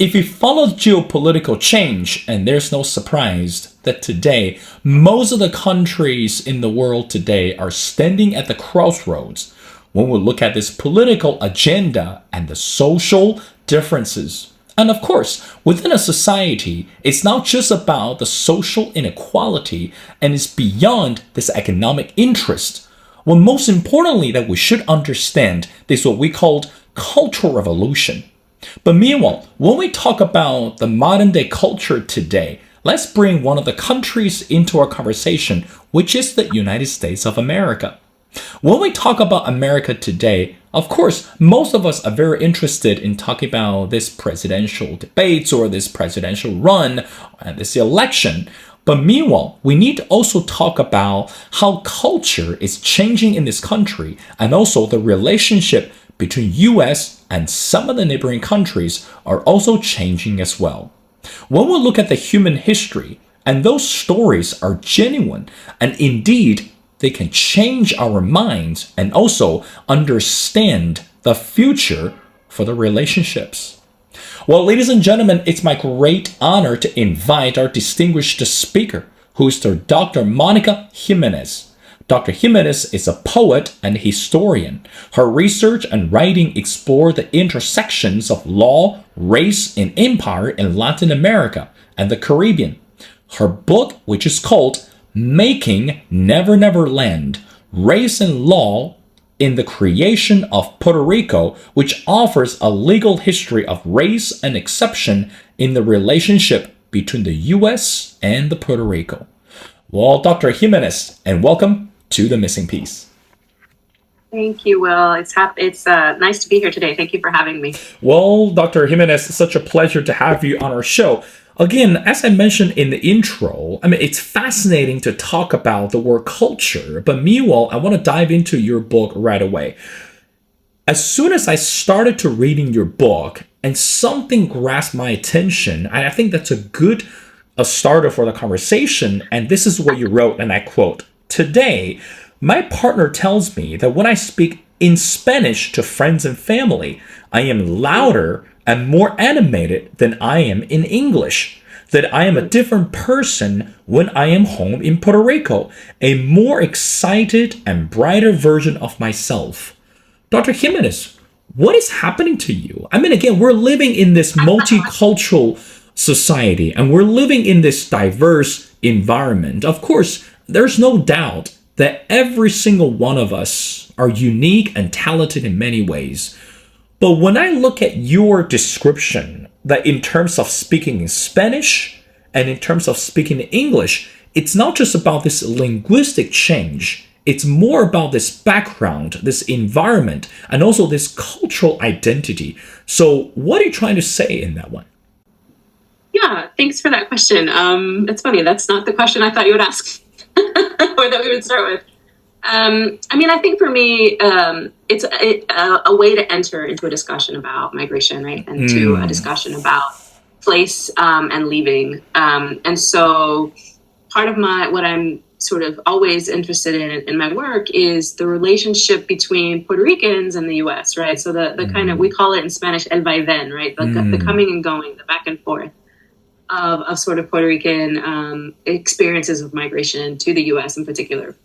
If you follow geopolitical change, and there's no surprise that today, most of the countries in the world today are standing at the crossroads when we look at this political agenda and the social differences. And of course, within a society, it's not just about the social inequality and it's beyond this economic interest. Well, most importantly, that we should understand is what we call cultural revolution. But meanwhile, when we talk about the modern day culture today, let's bring one of the countries into our conversation, which is the United States of America. When we talk about America today, of course, most of us are very interested in talking about this presidential debates or this presidential run and this election. But meanwhile, we need to also talk about how culture is changing in this country and also the relationship between US and some of the neighboring countries are also changing as well. When we look at the human history, and those stories are genuine, and indeed, they can change our minds and also understand the future for the relationships. Well, ladies and gentlemen, it's my great honor to invite our distinguished speaker, who is Dr. Mónica Jiménez. Dr. Jiménez is a poet and historian. Her research and writing explore the intersections of law, race, and empire in Latin America and the Caribbean. Her book, which is called Making Never Never Land, Race and Law in the Creation of Puerto Rico, which offers a legal history of race and exception in the relationship between the U.S. and the Puerto Rico. Well, Dr. Jiménez, and welcome to The Missing Piece. Thank you, Will. It's nice to be here today. Thank you for having me. Well, Dr. Jiménez, it's such a pleasure to have you on our show. Again, as I mentioned in the intro, it's fascinating to talk about the word culture, but meanwhile, I want to dive into your book right away. As soon as I started to reading your book and something grasped my attention, and I think that's a starter for the conversation, and this is what you wrote, and I quote, "Today, my partner tells me that when I speak in Spanish to friends and family, I am louder and more animated than I am in English, that I am a different person when I am home in Puerto Rico, a more excited and brighter version of myself." Dr. Jiménez, what is happening to you? Again, we're living in this multicultural society and we're living in this diverse environment. Of course, there's no doubt that every single one of us are unique and talented in many ways. But when I look at your description, that in terms of speaking in Spanish and in terms of speaking in English, it's not just about this linguistic change. It's more about this background, this environment, and also this cultural identity. So what are you trying to say in that one? Yeah, thanks for that question. It's funny, that's not the question I thought you would ask or that we would start with. I think for me, it's a way to enter into a discussion about migration, right? And to a discussion about place and leaving. And so part of what I'm sort of always interested in my work is the relationship between Puerto Ricans and the U.S., right? So the kind of, we call it in Spanish, el vaivén, right? The coming and going, the back and forth of sort of Puerto Rican experiences of migration to the U.S. in particular.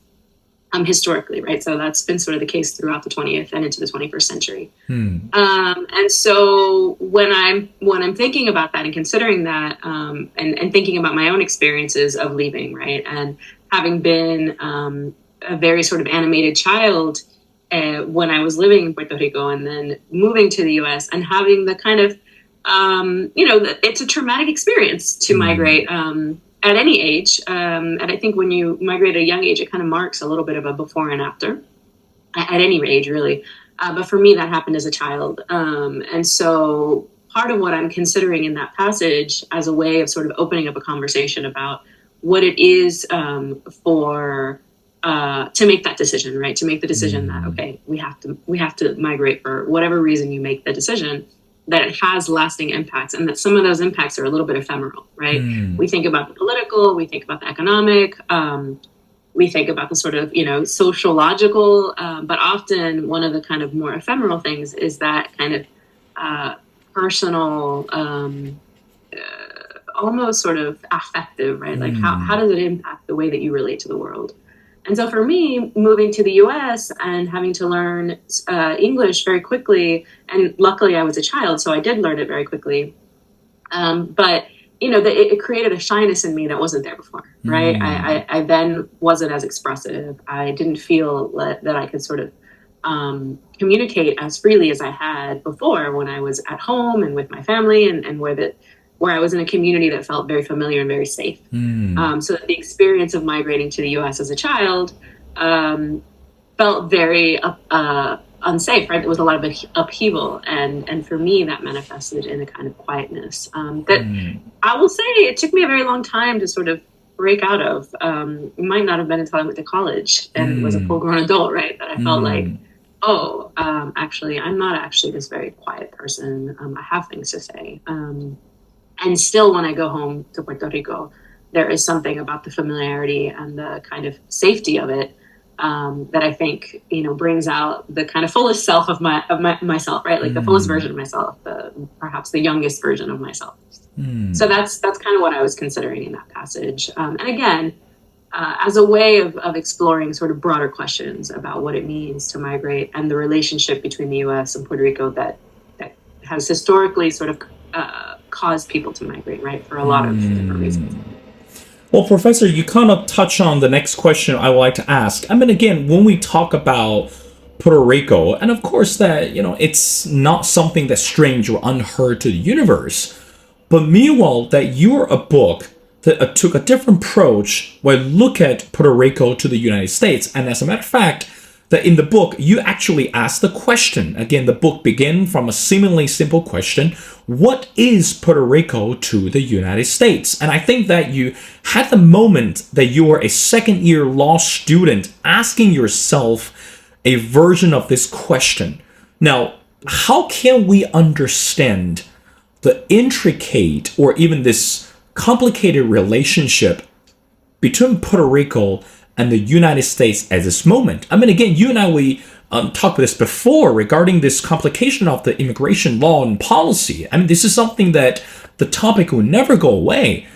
Historically, right? So that's been sort of the case throughout the 20th and into the 21st century. And so when I'm thinking about that and considering that, and thinking about my own experiences of leaving, right, and having been a very sort of animated child when I was living in Puerto Rico, and then moving to the U.S. and having the kind of, it's a traumatic experience to migrate. At any age, and I think when you migrate at a young age, it kind of marks a little bit of a before and after, at any age, really. But for me, that happened as a child. And so part of what I'm considering in that passage as a way of sort of opening up a conversation about what it is to make that decision, right? To make the decision that, okay, we have to migrate for whatever reason you make the decision, that it has lasting impacts, and that some of those impacts are a little bit ephemeral, right? We think about the political, we think about the economic, we think about the sort of, sociological, but often one of the kind of more ephemeral things is that kind of personal, almost sort of affective, right? Like how does it impact the way that you relate to the world? And so for me, moving to the US and having to learn English very quickly, and luckily I was a child, so I did learn it very quickly. But it created a shyness in me that wasn't there before, right? I then wasn't as expressive. I didn't feel that I could sort of communicate as freely as I had before when I was at home and with my family, and where I was in a community that felt very familiar and very safe. So that the experience of migrating to the U.S. as a child felt very unsafe, right? There was a lot of upheaval, and for me, that manifested in a kind of quietness that I will say it took me a very long time to sort of break out of. It might not have been until I went to college and was a full-grown adult, right, that I felt like, actually, I'm not actually this very quiet person. I have things to say. And still, when I go home to Puerto Rico, there is something about the familiarity and the kind of safety of it that I think brings out the kind of fullest self of myself, right? Like the fullest version of myself, perhaps the youngest version of myself. So that's kind of what I was considering in that passage. And again, as a way of exploring sort of broader questions about what it means to migrate and the relationship between the U.S. and Puerto Rico that has historically sort of caused people to migrate, right, for a lot of different reasons. Well, Professor, you kind of touch on the next question I would like to ask. I mean, again, when we talk about Puerto Rico, and of course that, it's not something that's strange or unheard to the universe, but meanwhile, that you're a book that took a different approach when look at Puerto Rico to the United States. And as a matter of fact, that in the book, you actually ask the question. Again, the book begins from a seemingly simple question. What is Puerto Rico to the United States? And I think that you had the moment that you were a second-year law student asking yourself a version of this question. Now, how can we understand the intricate or even this complicated relationship between Puerto Rico and the United States at this moment? I mean, again, you and I, we talked about this before regarding this complication of the immigration law and policy. I mean, this is something that the topic will never go away.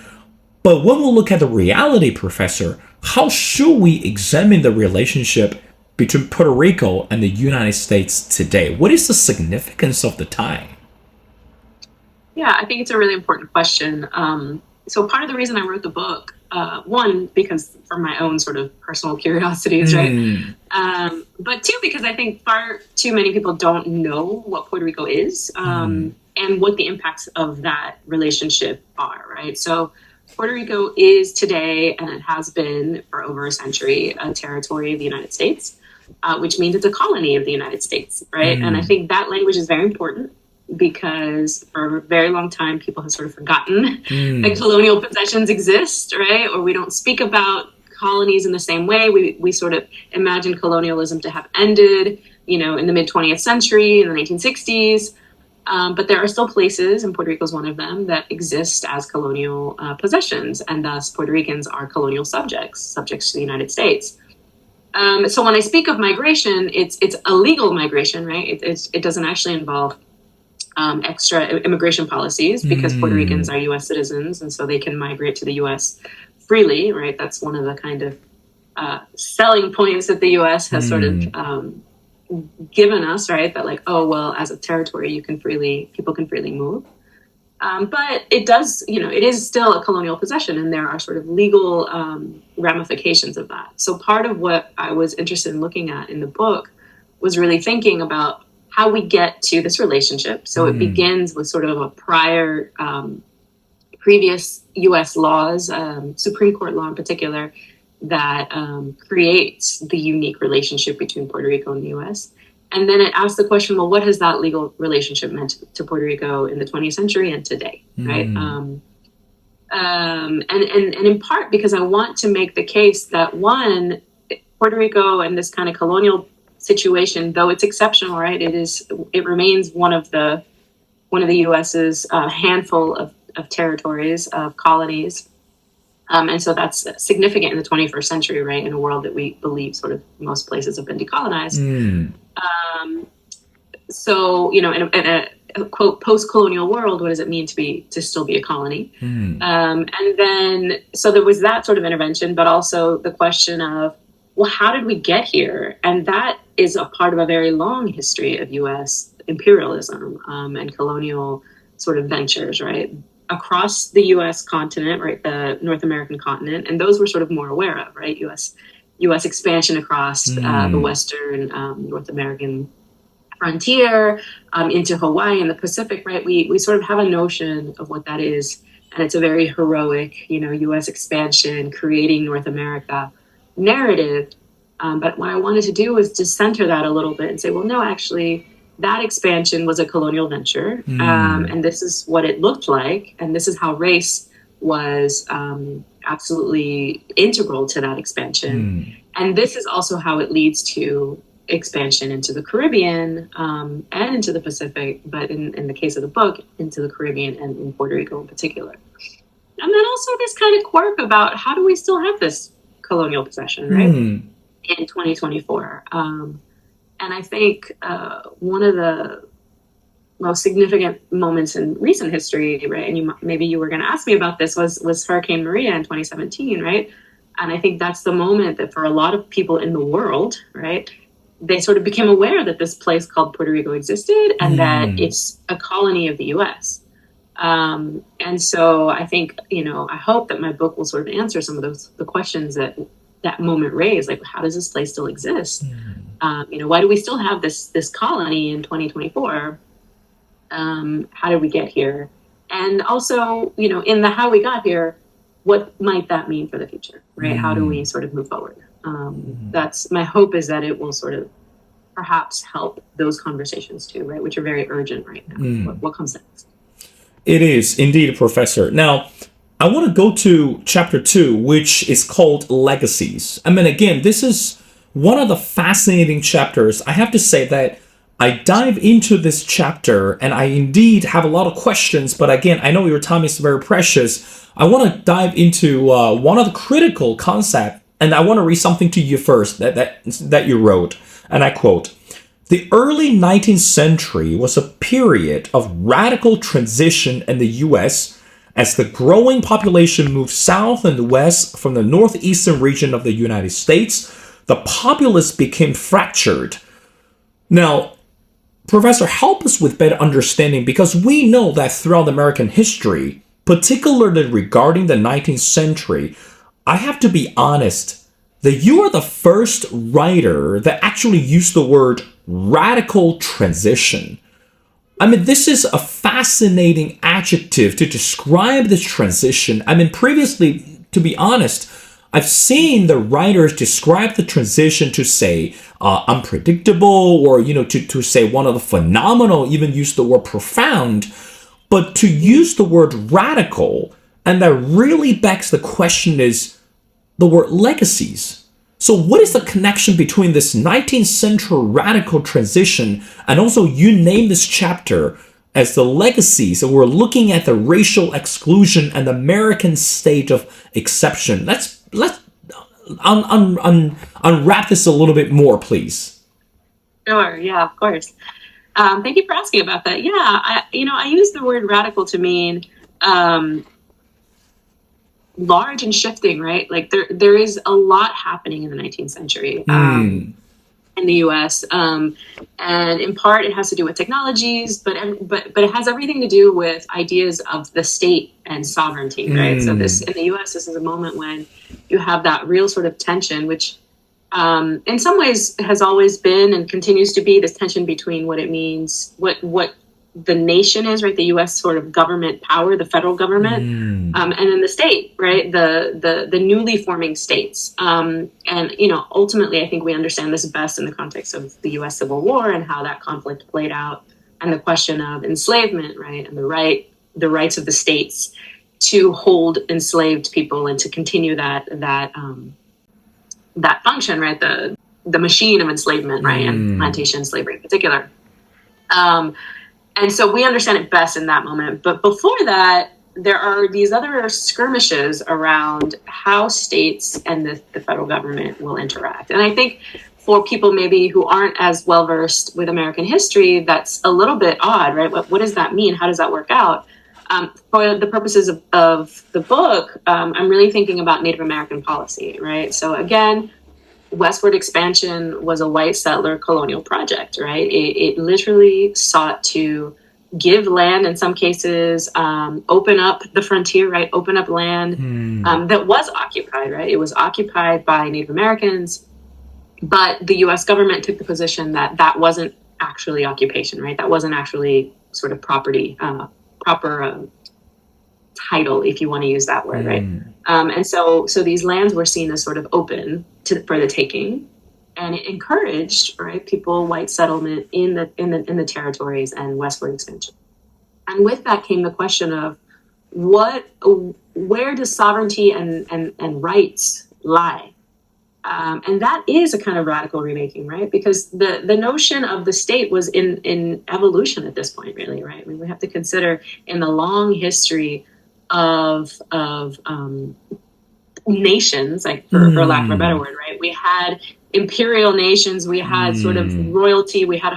But when we look at the reality, Professor, how should we examine the relationship between Puerto Rico and the United States today? What is the significance of the tie? Yeah, I think it's a really important question. So part of the reason I wrote the book, one, because for my own sort of personal curiosities, right? But two, because I think far too many people don't know what Puerto Rico is and what the impacts of that relationship are, right? So Puerto Rico is today, and it has been for over a century, a territory of the United States, which means it's a colony of the United States, right? And I think that language is very important, because for a very long time, people have sort of forgotten that colonial possessions exist, right? Or we don't speak about colonies in the same way. We sort of imagine colonialism to have ended, in the mid-20th century, in the 1960s. But there are still places, and Puerto Rico is one of them, that exist as colonial possessions. And thus, Puerto Ricans are colonial subjects to the United States. So when I speak of migration, it's a legal migration, right? It doesn't actually involve extra immigration policies, because Puerto Ricans are U.S. citizens, and so they can migrate to the U.S. freely, right? That's one of the kind of selling points that the U.S. has sort of given us, right? That like, oh, well, as a territory, people can freely move. But it does, it is still a colonial possession, and there are sort of legal ramifications of that. So part of what I was interested in looking at in the book was really thinking about how we get to this relationship. So it begins with sort of a previous U.S. laws, Supreme Court law in particular, that creates the unique relationship between Puerto Rico and the U.S. And then it asks the question, well, what has that legal relationship meant to Puerto Rico in the 20th century and today, right? And in part because I want to make the case that, one, Puerto Rico and this kind of colonial situation, though it's exceptional, right? It remains one of the U.S.'s handful of territories, of colonies. And so that's significant in the 21st century, right? In a world that we believe sort of most places have been decolonized. So, quote post-colonial world, what does it mean to still be a colony? And then so there was that sort of intervention, but also the question of, well, how did we get here? And that is a part of a very long history of U.S. imperialism and colonial sort of ventures, right, across the U.S. continent, right, the North American continent, and those we're sort of more aware of, right, U.S. expansion across the Western North American frontier into Hawaii and the Pacific, right? We sort of have a notion of what that is, and it's a very heroic, U.S. expansion, creating North America narrative. But what I wanted to do was to center that a little bit and say, well, no, actually, that expansion was a colonial venture, and this is what it looked like, and this is how race was absolutely integral to that expansion. And this is also how it leads to expansion into the Caribbean and into the Pacific, but in the case of the book, into the Caribbean and in Puerto Rico in particular. And then also this kind of quirk about how do we still have this colonial possession, right, in 2024. And I think one of the most significant moments in recent history, right, and maybe you were going to ask me about this, was Hurricane Maria in 2017, right? And I think that's the moment that for a lot of people in the world, right, they sort of became aware that this place called Puerto Rico existed and that it's a colony of the U.S. And so I think, I hope that my book will sort of answer some of the questions that moment raised, like, how does this place still exist? Why do we still have this colony in 2024? How did we get here? And also, in the how we got here, what might that mean for the future, right? How do we sort of move forward? That's my hope, is that it will sort of perhaps help those conversations too, right? Which are very urgent right now. What comes next? It is indeed, Professor. Now, I want to go to chapter 2, which is called Legacies. I mean, again, this is one of the fascinating chapters. I have to say that I dive into this chapter and I indeed have a lot of questions, but again, I know your time is very precious. I want to dive into one of the critical concepts, and I want to read something to you first that you wrote, and I quote, "The early 19th century was a period of radical transition in the U.S. as the growing population moved south and west from the northeastern region of the United States. The populace became fractured." Now, Professor, help us with better understanding, because we know that throughout American history, particularly regarding the 19th century, I have to be honest, that you are the first writer that actually used the word radical transition. I mean, this is a fascinating adjective to describe this transition. I mean, previously, to be honest, I've seen the writers describe the transition to say unpredictable, or, to say one of the phenomenal, even use the word profound, but to use the word radical, and that really begs the question, is the word legacies. So what is the connection between this 19th century radical transition, and also you name this chapter as the legacies, and we're looking at the racial exclusion and the American state of exception. Let's unwrap this a little bit more, please. Sure. Yeah, of course. Thank you for asking about that. Yeah, I use the word radical to mean large and shifting, right? Like there is a lot happening in the 19th century in the U.S. And in part it has to do with technologies, but it has everything to do with ideas of the state and sovereignty, right? So this in the U.S. this is a moment when you have that real sort of tension, which in some ways has always been and continues to be this tension between what it means, what the nation is, right? The U.S. sort of government power, the federal government, and then the state, right? The newly forming states. And, ultimately, I think we understand this best in the context of the U.S. Civil War and how that conflict played out, and the question of enslavement, right? And the rights of the states to hold enslaved people and to continue that function, right? The machine of enslavement, right? And plantation slavery in particular. And so we understand it best in that moment. But before that, there are these other skirmishes around how states and the federal government will interact. And I think for people maybe who aren't as well versed with American history, that's a little bit odd, right? What does that mean? How does that work out? For the purposes of the book, I'm really thinking about Native American policy, right? So again, westward expansion was a white settler colonial project, right? It literally sought to give land, in some cases, open up the frontier, right? Open up land that was occupied, right? It was occupied by Native Americans, but the U.S. government took the position that that wasn't actually occupation, right? That wasn't actually sort of property, proper title, if you want to use that word, right? And so these lands were seen as sort of open for the taking, and it encouraged, right, people, white settlement in the territories and westward expansion. And with that came the question of where does sovereignty and rights lie? And that is a kind of radical remaking, right? Because the notion of the state was in evolution at this point, really, right? I mean, we have to consider in the long history of nations, like for lack of a better word, right? We had imperial nations, we had sort of royalty, we had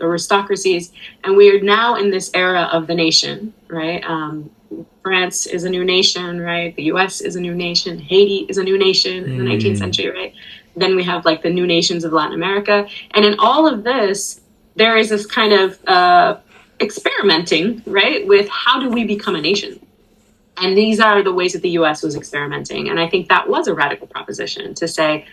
aristocracies, and we are now in this era of the nation, right? France is a new nation, right? The US is a new nation. Haiti is a new nation in the 19th century, right? Then we have like the new nations of Latin America. And in all of this, there is this kind of experimenting, right, with how do we become a nation? And these are the ways that the US was experimenting. And I think that was a radical proposition to say,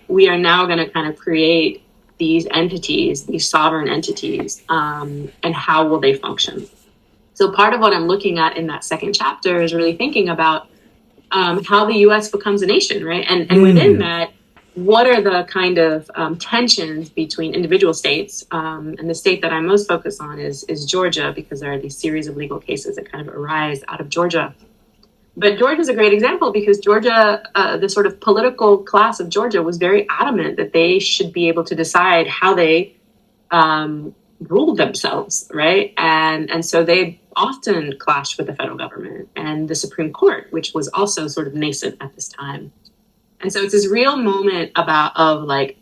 we are now going to kind of create these entities, these sovereign entities, and how will they function? So part of what I'm looking at in that second chapter is really thinking about how the U.S. becomes a nation, right? And within that, what are the kind of tensions between individual states? And the state that I'm most focused on is Georgia, because there are these series of legal cases that kind of arise out of Georgia. But Georgia is a great example because Georgia, the sort of political class of Georgia was very adamant that they should be able to decide how they ruled themselves, right? And so they often clashed with the federal government and the Supreme Court, which was also sort of nascent at this time. And so it's this real moment of like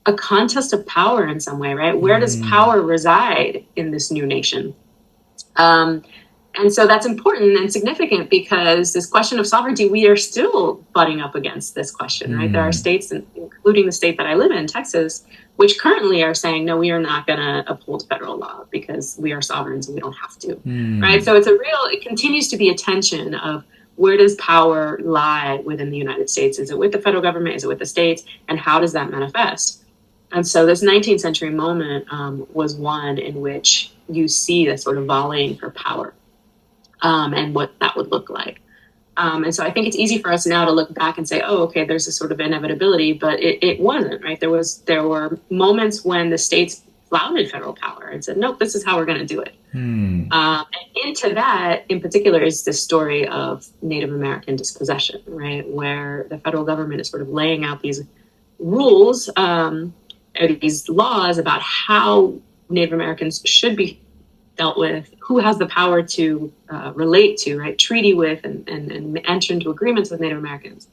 a contest of power in some way, right? Where does power reside in this new nation? And so that's important and significant because this question of sovereignty, we are still butting up against this question, right? There are states, including the state that I live in, Texas, which currently are saying, no, we are not going to uphold federal law because we are sovereigns and we don't have to, right? So it continues to be a tension of where does power lie within the United States? Is it with the federal government? Is it with the states? And how does that manifest? And so this 19th century moment was one in which you see this sort of volleying for power. And what that would look like. And so I think it's easy for us now to look back and say, oh, okay, there's a sort of inevitability, but it wasn't, right? There were moments when the states flouted federal power and said, nope, this is how we're going to do it. And into that, in particular, is this story of Native American dispossession, right? Where the federal government is sort of laying out these rules, or these laws about how Native Americans should be dealt with, who has the power to relate to, right, treaty with and enter into agreements with Native Americans,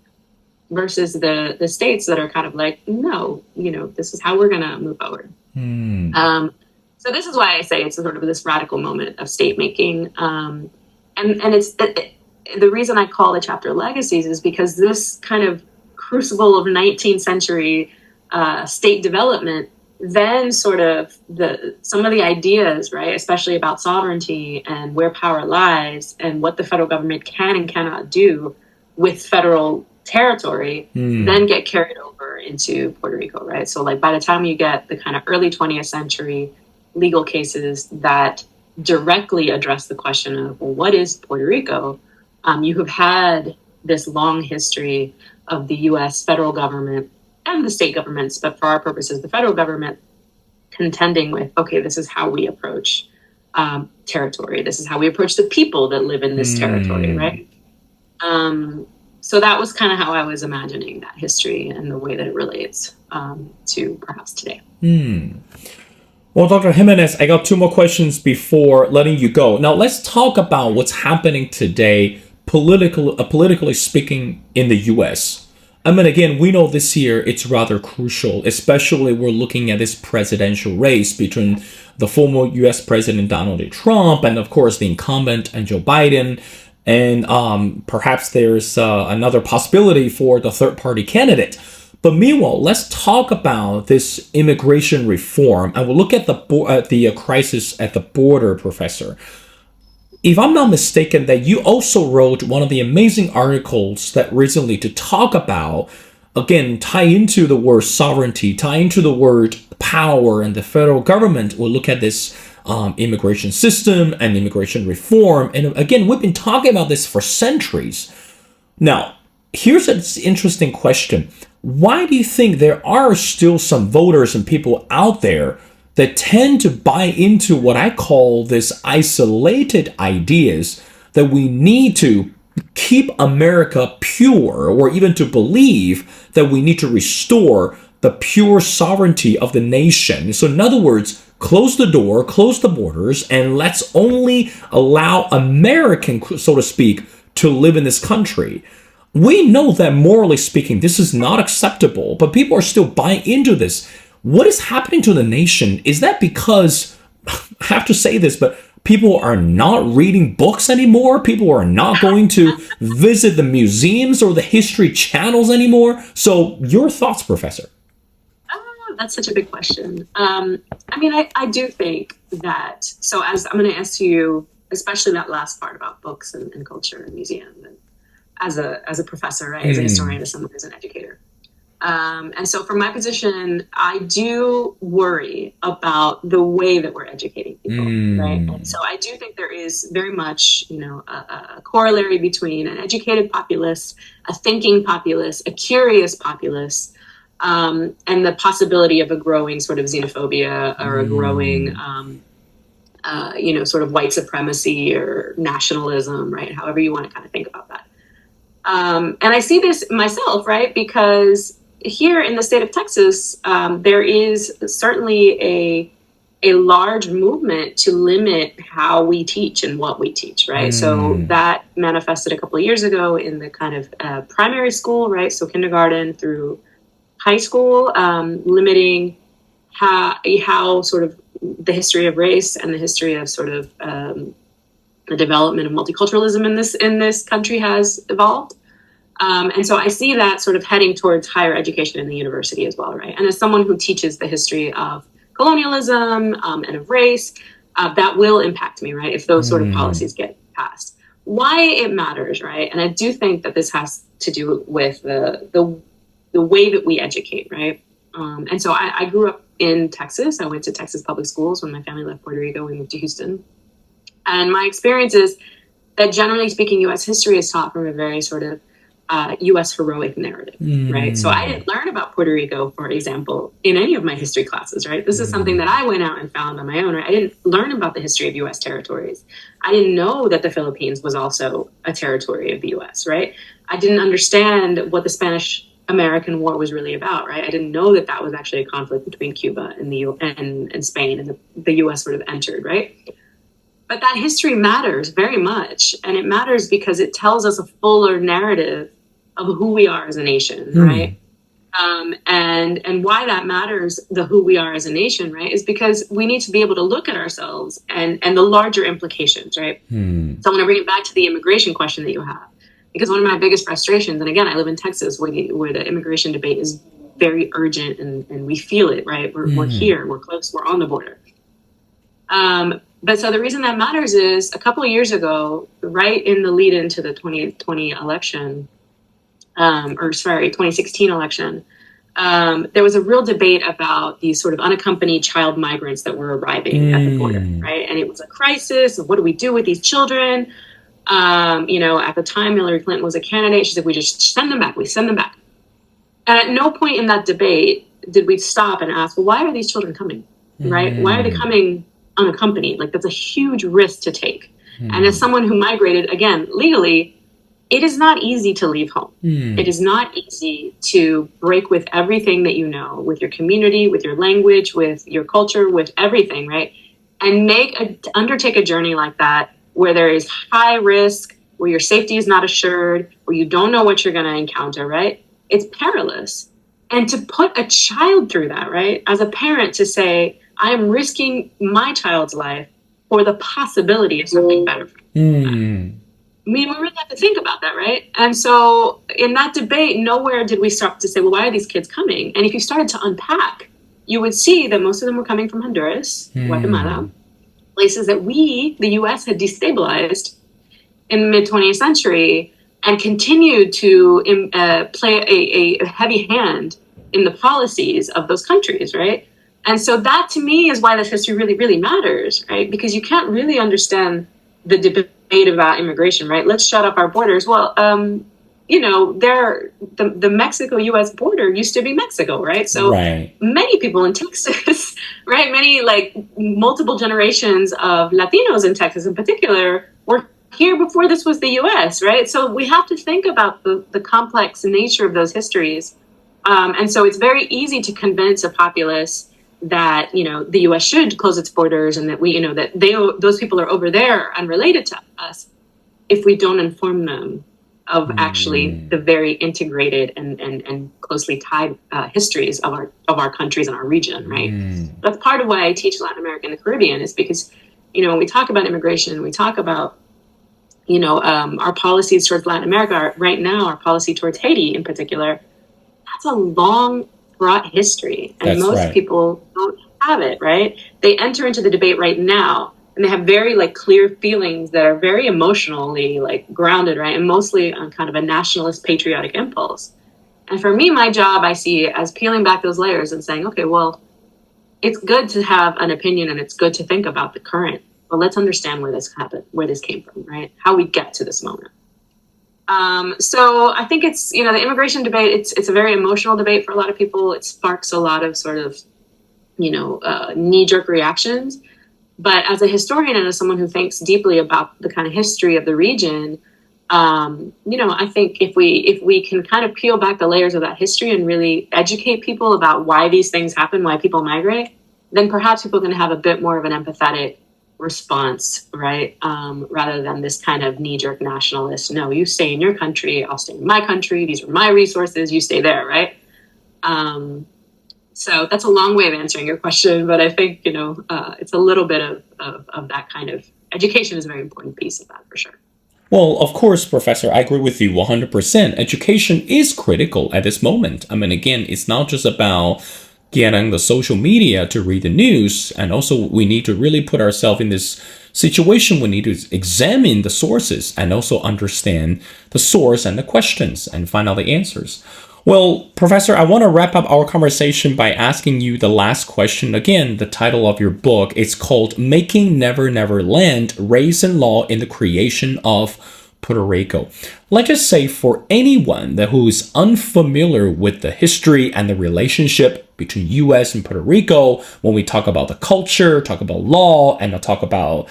versus the states that are kind of like, no, this is how we're going to move forward. So this is why I say it's sort of this radical moment of state making. And it's the reason I call the chapter Legacies is because this kind of crucible of 19th century state development, then sort of some of the ideas, right, especially about sovereignty and where power lies and what the federal government can and cannot do with federal territory, then get carried over into Puerto Rico, right? So like by the time you get the kind of early 20th century legal cases that directly address the question of, well, what is Puerto Rico? You have had this long history of the U.S. federal government and the state governments, but for our purposes, the federal government contending with, okay, this is how we approach territory. This is how we approach the people that live in this territory, right? So that was kind of how I was imagining that history and the way that it relates to perhaps today. Well, Dr. Jiménez, I got two more questions before letting you go. Now, let's talk about what's happening today, politically speaking, in the U.S. I mean, again, we know this year it's rather crucial, especially we're looking at this presidential race between the former U.S. President Donald J. Trump and, of course, the incumbent and Joe Biden. And perhaps there's another possibility for the third party candidate. But meanwhile, let's talk about this immigration reform, and we'll look at the crisis at the border, Professor. If I'm not mistaken, that you also wrote one of the amazing articles that recently to talk about, again, tie into the word sovereignty, tie into the word power, and the federal government will look at this immigration system and immigration reform. And again, we've been talking about this for centuries. Now, here's an interesting question. Why do you think there are still some voters and people out there that tend to buy into what I call this isolated ideas that we need to keep America pure, or even to believe that we need to restore the pure sovereignty of the nation? So in other words, close the door, close the borders, and let's only allow Americans, so to speak, to live in this country. We know that morally speaking, this is not acceptable, but people are still buying into this. What is happening to the nation? Is that because, I have to say this, but people are not reading books anymore? People are not going to visit the museums or the history channels anymore? So your thoughts, Professor? Oh, that's such a big question. I do think that, so as I'm going to ask you, especially that last part about books and culture and museum, and as a professor, right, as a historian, as someone who's an educator. And so from my position, I do worry about the way that we're educating people, right? And so I do think there is very much, a corollary between an educated populace, a thinking populace, a curious populace, and the possibility of a growing sort of xenophobia or a growing, sort of white supremacy or nationalism, right? However you want to kind of think about that. And I see this myself, right? Because here in the state of Texas, there is certainly a large movement to limit how we teach and what we teach, right? So that manifested a couple of years ago in the kind of primary school, right? So kindergarten through high school, limiting how sort of the history of race and the history of sort of the development of multiculturalism in this country has evolved. And so I see that sort of heading towards higher education in the university as well, right? And as someone who teaches the history of colonialism and of race, that will impact me, right? If those sort of policies get passed. Why it matters, right? And I do think that this has to do with the way that we educate, right? And so I grew up in Texas. I went to Texas public schools. When my family left Puerto Rico, we moved to Houston. And my experience is that generally speaking, U.S. history is taught from a very sort of U.S. heroic narrative, right? So I didn't learn about Puerto Rico, for example, in any of my history classes, right? This is something that I went out and found on my own, right? I didn't learn about the history of U.S. territories. I didn't know that the Philippines was also a territory of the U.S., right? I didn't understand what the Spanish-American War was really about, right? I didn't know that that was actually a conflict between Cuba and and Spain, and the U.S. sort of entered, right? But that history matters very much, and it matters because it tells us a fuller narrative of who we are as a nation, right? And why that matters, the who we are as a nation, right, is because we need to be able to look at ourselves and the larger implications, right? So I'm going to bring it back to the immigration question that you have, because one of my biggest frustrations, and again, I live in Texas where the immigration debate is very urgent and we feel it, right? We're here, we're close, we're on the border. But so the reason that matters is a couple of years ago, right in the lead into the 2020 election, 2016 election, there was a real debate about these sort of unaccompanied child migrants that were arriving at the border, right? And it was a crisis of what do we do with these children? At the time, Hillary Clinton was a candidate. She said, we just send them back. We send them back. And at no point in that debate did we stop and ask, well, why are these children coming, right? Why are they coming unaccompanied? Like, that's a huge risk to take. And as someone who migrated, again, legally, it is not easy to leave home. It is not easy to break with everything that you know, with your community, with your language, with your culture, with everything, right? And undertake a journey like that where there is high risk, where your safety is not assured, where you don't know what you're going to encounter, right? it's perilous. And to put a child through that, right? As a parent, to say, I am risking my child's life for the possibility of something better for them. I mean, we really have to think about that, right? And so in that debate, nowhere did we stop to say, well, why are these kids coming? And if you started to unpack, you would see that most of them were coming from Honduras, Guatemala, places that we, the US, had destabilized in the mid-20th century and continued to play a heavy hand in the policies of those countries, right? And so that, to me, is why this history really, really matters, right? Because you can't really understand the debate about immigration, right? Let's shut up our borders. Well, the Mexico-U.S. border used to be Mexico, right? So many people in Texas, right? Many, like, multiple generations of Latinos in Texas in particular were here before this was the U.S., right? So we have to think about the complex nature of those histories. And so it's very easy to convince a populace that, the U.S. should close its borders and that those people are over there unrelated to us if we don't inform them of actually the very integrated and closely tied histories of our countries and our region, right? That's part of why I teach Latin America and the Caribbean, is because, when we talk about immigration, we talk about, our policies towards Latin America right now, our policy towards Haiti in particular, that's a long, fraught history. And most people don't have it, right? They enter into the debate right now, and they have very, clear feelings that are very emotionally, grounded, right? And mostly on kind of a nationalist, patriotic impulse. And for me, my job, I see it as peeling back those layers and saying, okay, well, it's good to have an opinion and it's good to think about the current, but let's understand where this happened, where this came from, right? How we get to this moment. So I think it's, the immigration debate, it's a very emotional debate for a lot of people. It sparks a lot of sort of, knee-jerk reactions. But as a historian and as someone who thinks deeply about the kind of history of the region, I think if we can kind of peel back the layers of that history and really educate people about why these things happen, why people migrate, then perhaps people are going to have a bit more of an empathetic response, right? Rather than this kind of knee-jerk nationalist, no, you stay in your country, I'll stay in my country, these are my resources, you stay there, right? So that's a long way of answering your question, but I think, it's a little bit of that kind of education is a very important piece of that, for sure. Well, of course, Professor, I agree with you 100%. Education is critical at this moment. I mean, again, it's not just about getting the social media to read the news. And also, we need to really put ourselves in this situation. We need to examine the sources and also understand the source and the questions and find out the answers. Well, Professor, I want to wrap up our conversation by asking you the last question. Again, the title of your book is called Making Never Never Land, Race and Law in the Creation of Puerto Rico. Let's just say for anyone who is unfamiliar with the history and the relationship between U.S. and Puerto Rico, when we talk about the culture, talk about law, and talk about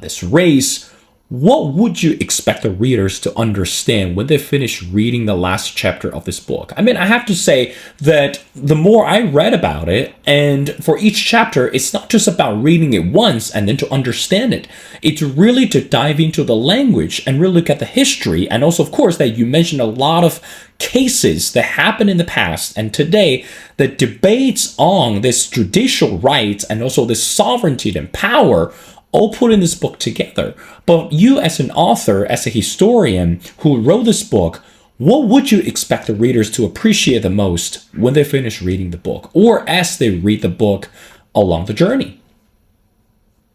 this race, what would you expect the readers to understand when they finish reading the last chapter of this book? I mean, I have to say that the more I read about it, and for each chapter, it's not just about reading it once and then to understand it. It's really to dive into the language and really look at the history. And also, of course, that you mentioned a lot of cases that happened in the past and today, the debates on this judicial rights and also this sovereignty and power all put in this book together. But you as an author, as a historian who wrote this book, what would you expect the readers to appreciate the most when they finish reading the book or as they read the book along the journey?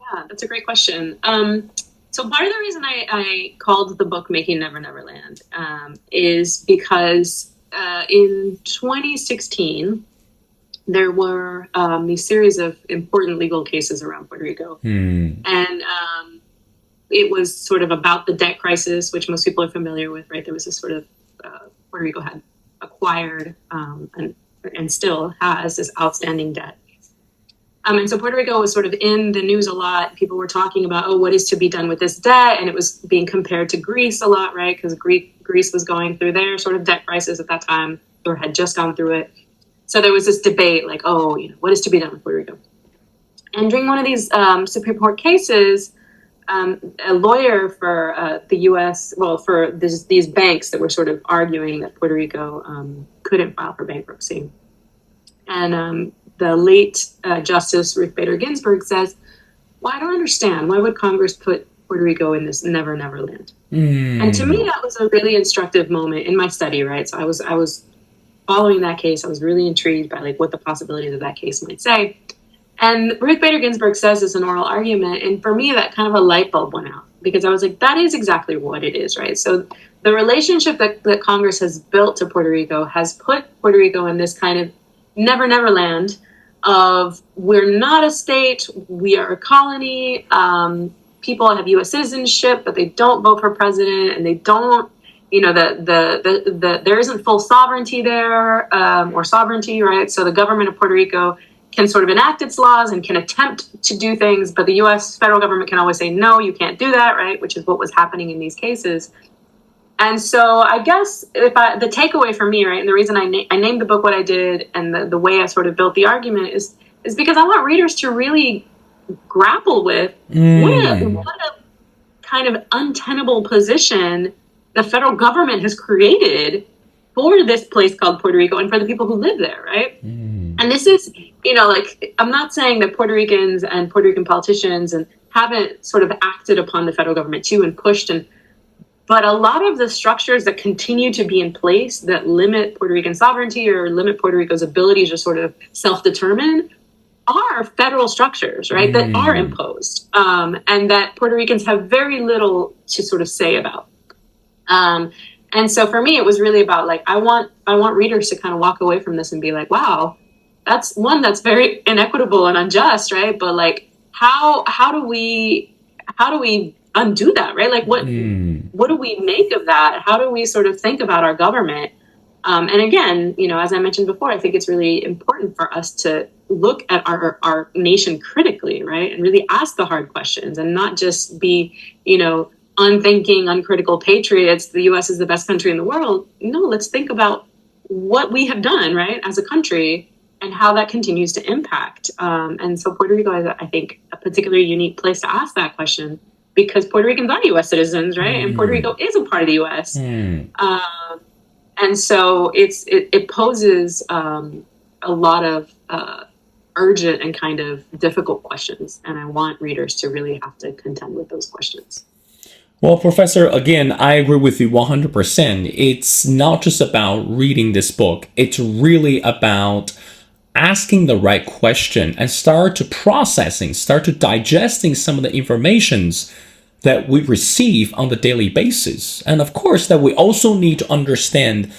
Yeah, that's a great question. So part of the reason I called the book Making Never Never Land is because in 2016, there were these series of important legal cases around Puerto Rico. And it was sort of about the debt crisis, which most people are familiar with, right? There was this sort of, Puerto Rico had acquired and still has this outstanding debt. And so Puerto Rico was sort of in the news a lot. People were talking about, what is to be done with this debt? And it was being compared to Greece a lot, right? Because Greece was going through their sort of debt crisis at that time, or had just gone through it. So there was this debate, what is to be done with Puerto Rico? And during one of these Supreme Court cases, a lawyer for the U.S., well, for these banks that were sort of arguing that Puerto Rico couldn't file for bankruptcy. And the late Justice Ruth Bader Ginsburg says, well, I don't understand. Why would Congress put Puerto Rico in this never, never land? And to me, that was a really instructive moment in my study, right? So I was following that case. I was really intrigued by like what the possibilities of that case might say. And Ruth Bader Ginsburg says this in oral argument. And for me, that kind of a light bulb went out because I was like, that is exactly what it is, right? So the relationship that Congress has built to Puerto Rico has put Puerto Rico in this kind of never, never land of we're not a state, we are a colony. People have U.S. citizenship, but they don't vote for president, and they don't, you know, there isn't full sovereignty there, or sovereignty, right? So the government of Puerto Rico can sort of enact its laws and can attempt to do things, but the U.S. federal government can always say, no, you can't do that, right? Which is what was happening in these cases. And so I guess the takeaway for me, right, and the reason I named the book what I did and the way I sort of built the argument is because I want readers to really grapple with what a kind of untenable position the federal government has created for this place called Puerto Rico and for the people who live there, right? And this is, you know, like, I'm not saying that Puerto Ricans and Puerto Rican politicians and haven't sort of acted upon the federal government too and pushed, but a lot of the structures that continue to be in place that limit Puerto Rican sovereignty or limit Puerto Rico's ability to sort of self-determine are federal structures, right, that are imposed, and that Puerto Ricans have very little to sort of say about. And so for me, it was really about like, I want readers to kind of walk away from this and be like, wow, that's very inequitable and unjust, right? But like, how do we undo that, right? Like what do we make of that? How do we sort of think about our government? And again, you know, as I mentioned before, I think it's really important for us to look at our nation critically, right? And really ask the hard questions and not just be, you know, unthinking, uncritical patriots. The U.S. is the best country in the world. No, let's think about what we have done, right, as a country and how that continues to impact. And so Puerto Rico is, I think, a particularly unique place to ask that question because Puerto Ricans are U.S. citizens, right? And Puerto Rico is a part of the U.S. And so it poses a lot of urgent and kind of difficult questions. And I want readers to really have to contend with those questions. Well, Professor, again, I agree with you 100%. It's not just about reading this book. It's really about asking the right question and start to digesting some of the informations that we receive on the daily basis. And of course, that we also need to understand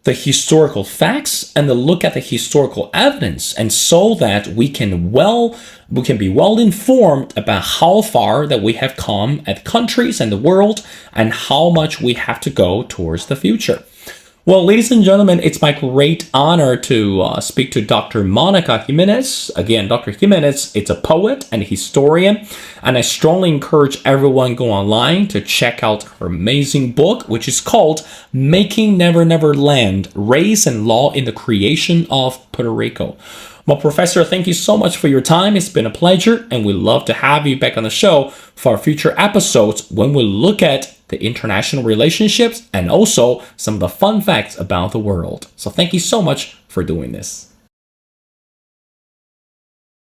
the historical facts and to look at the historical evidence, and so that we can be well informed about how far that we have come as countries and the world and how much we have to go towards the future. Well, ladies and gentlemen, it's my great honor to speak to Dr. Mónica Jiménez. Again, Dr. Jiménez is a poet and historian, and I strongly encourage everyone go online to check out her amazing book, which is called Making Never Never Land, Race and Law in the Creation of Puerto Rico. Well, Professor, thank you so much for your time. It's been a pleasure, and we'd love to have you back on the show for our future episodes when we look at the international relationships and also some of the fun facts about the world. So thank you so much for doing this.